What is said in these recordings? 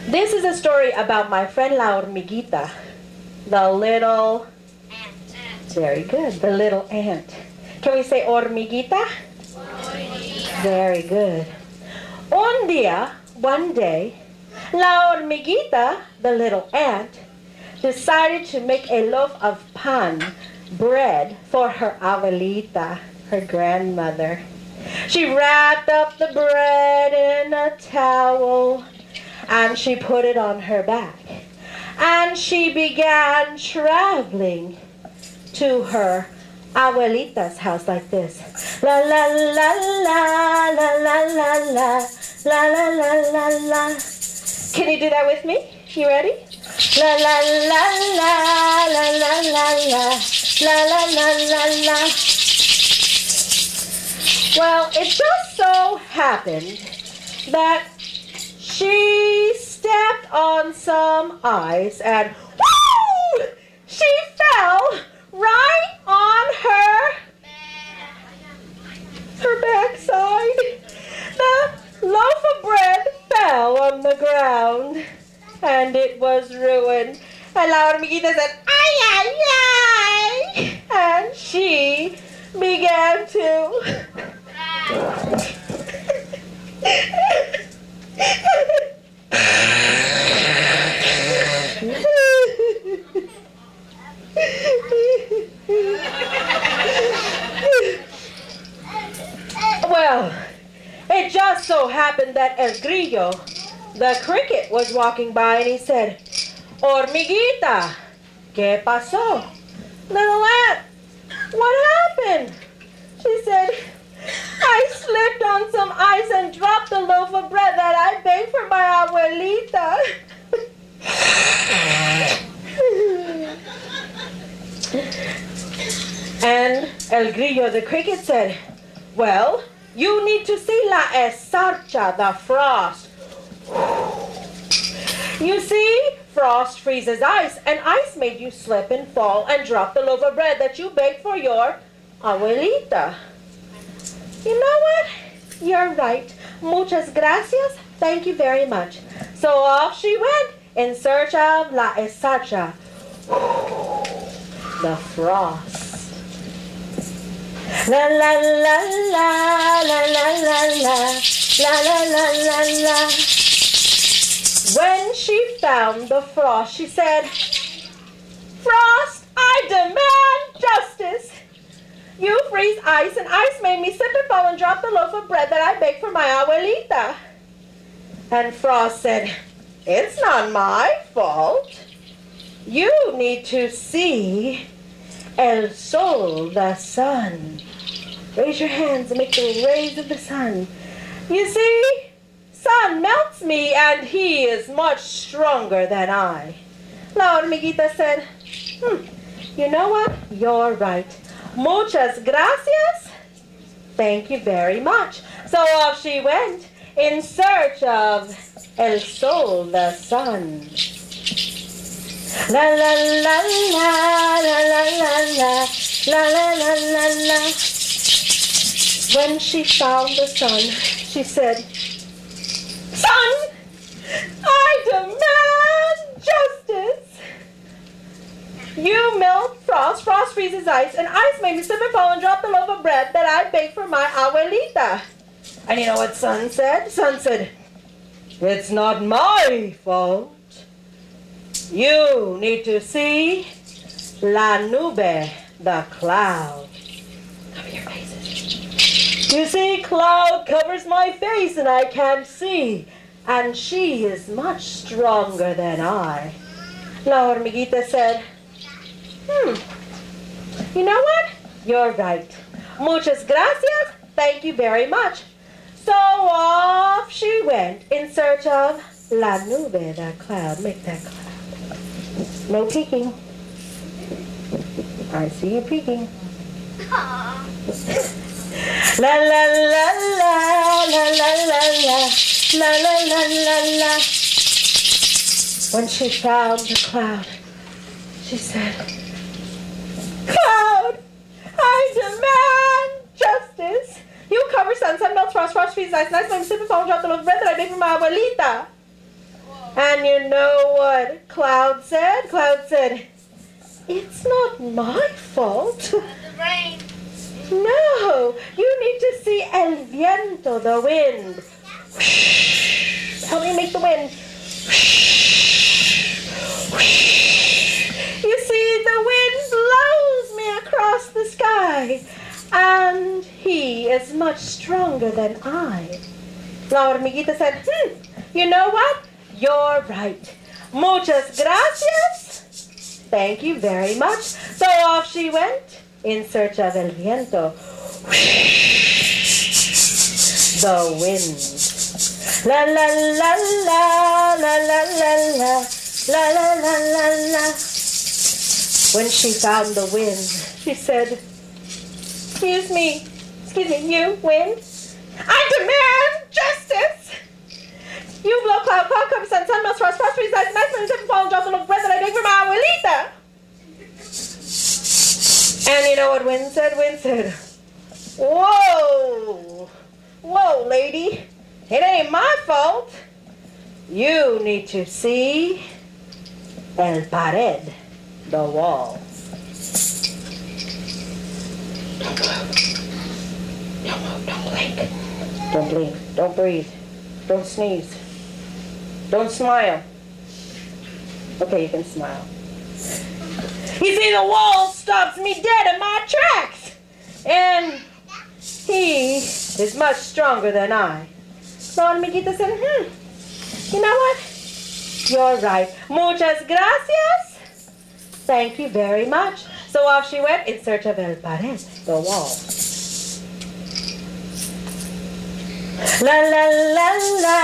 This is a story about my friend La Hormiguita, the little ant. Very good, the little ant. Can we say hormiguita? Hormiguita. Very good. One day, La Hormiguita, the little ant, decided to make a loaf of pan, bread, for her abuelita, her grandmother. She wrapped up the bread in a towel and she put it on her back. And she began traveling to her abuelita's house like this. La la la la la la la la la la la la la. Can you do that with me? You ready? La la la la la la la la la la la la la. Well, it just so happened that she stepped on some ice and whoo! She fell right on her backside. The loaf of bread fell on the ground and it was ruined. And La Hormiguita said, ay, ay, ay! And she began to Well, it just so happened that El Grillo, the cricket, was walking by and he said, Hormiguita, ¿qué pasó? Little ant, what happened? She said, I slipped on some ice and dropped the loaf of bread that I baked for my abuelita. And El Grillo, the cricket, said, well, you need to see la escarcha, the frost. You see, frost freezes ice, and ice made you slip and fall and drop the loaf of bread that you baked for your abuelita. You know what? You're right. Muchas gracias. Thank you very much. So off she went in search of la escarcha, the frost. La la la la la la la la la la la la la. When she found the frost, she said, Frost, I demand justice. You freeze ice, and ice made me slip and fall and drop the loaf of bread that I baked for my abuelita. And Frost said, it's not my fault. You need to see El Sol, the sun. Raise your hands and make the rays of the sun. You see, sun melts me and he is much stronger than I. La Hormiguita said, you know what? You're right. Muchas gracias. Thank you very much. So off she went in search of El Sol, the sun. La la la la la la la la la la la la. When she found the sun, she said, Sun, I demand justice. You melt frost, frost freezes ice, and ice made me slip and fall and drop the loaf of bread that I baked for my abuelita. And you know what Sun said? Sun said, it's not my fault. You need to see la nube, the cloud. Cover your faces. You see, cloud covers my face and I can't see. And she is much stronger than I. La Hormiguita said, you know what? You're right. Muchas gracias. Thank you very much. So off she went in search of la nube, the cloud. Make that cloud. No peeking. I see you peeking. La la la la la la la la la la la la la. When she found the cloud, she said, Cloud, I demand justice. You cover sun, sun melts frost, frost freezes ice, and ice makes me slip and fall and drop the loaf of bread that I made for my abuelita. And you know what Cloud said? Cloud said, it's not my fault. The rain. No, you need to see el viento, the wind. Help me make the wind. You see, the wind blows me across the sky, and he is much stronger than I. La Hormiguita said, you know what? You're right. Muchas gracias. Thank you very much. So off she went in search of el viento. The wind. La la la la la la la la la la la la la. When she found the wind, she said, excuse me, you, wind? I demand justice! You blow cloud, cloud comes, sun, sun melts, frost, frost, freeze, ice, and ice, and seven fallen drops of bread that I bake for my abuelita. And you know what Wind said? Wind said, whoa, whoa, lady, it ain't my fault. You need to see el pared, the wall. Don't move. Don't move, don't blink. Don't blink, don't breathe, don't sneeze, don't smile. Okay, you can smile. You see, the wall stops me dead in my tracks. And he is much stronger than I. So Hormiguita said, you know what? You're right. Muchas gracias. Thank you very much. So off she went in search of el pared, the wall. La la la la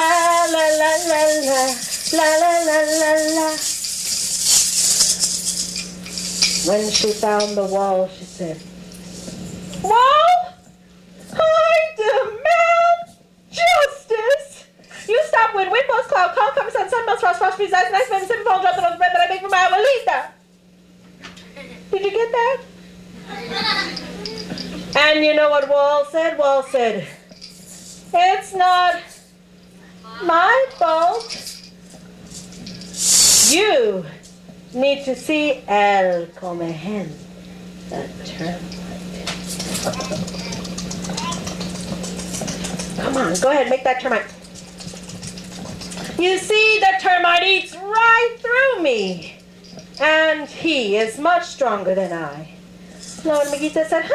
la la la la la la la la. When she found the wall, she said, wall, I demand justice. You stop when wind blows, cloud, calm, comes, sun, sun melts, frost, frost, freeze, ice, and ice, and seven fallen drops of bread that I make for my abuelita. Did you get that? And you know what Wall said? Wall said, it's not my fault. You need to see el comején, the termite. Come on, go ahead, make that termite. You see, the termite eats right through me, and he is much stronger than I. La Hormiguita said,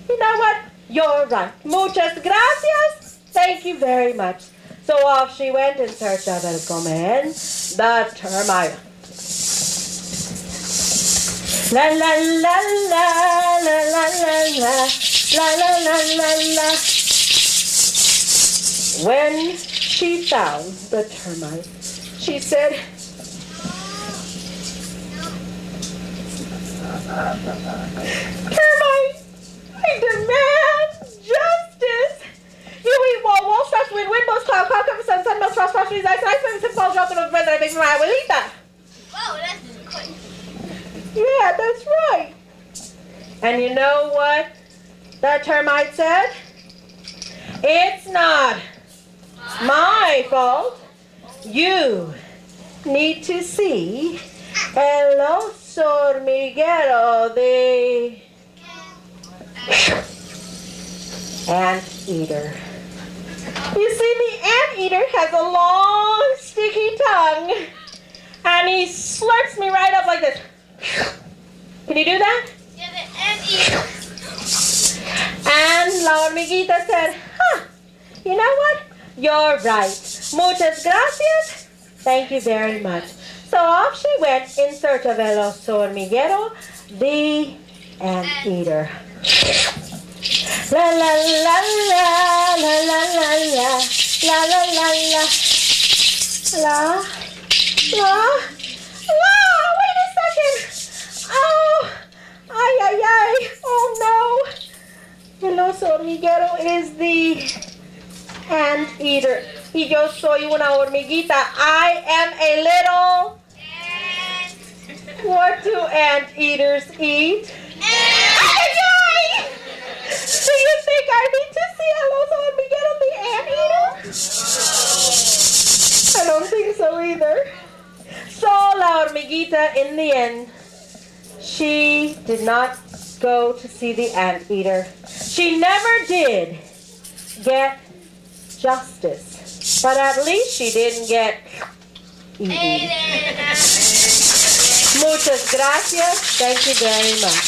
you know what? You're right. Muchas gracias. Thank you very much. So off she went in search of el comején, the termite. La la la la la la la la la la la la. When she found the termite, she said, termite, I demand justice. You eat wall, wall stops, wind, wind blows, cloud, cloud covers, sun, sun melts, frost, frost, freeze, ice, ice, and fall drops of bread that I make for my abuelita. Whoa, that's quick. Yeah, that's right. And you know what the termite said? It's not my fault. You need to see el oso hormiguero, the anteater. You see, the anteater has a long, sticky tongue, and he slurps me right up like this. Can you do that? Yeah, the anteater. And La Hormiguita said, you know what? You're right. Muchas gracias. Thank you very much. So off she went in search of el oso hormiguero, the anteater. La la la la la la la la la la la la la la. Wait a second. Oh, ay ay ay. Oh no. El oso hormiguero is the anteater. Y yo soy una hormiguita. I am a little. What do anteaters eat? Ay ay ay. Do you think I need to see el oso hormiguero, the anteater? I don't think so either. So La Hormiguita, in the end, she did not go to see the anteater. She never did get justice, but at least she didn't get eaten. Muchas gracias. Thank you very much.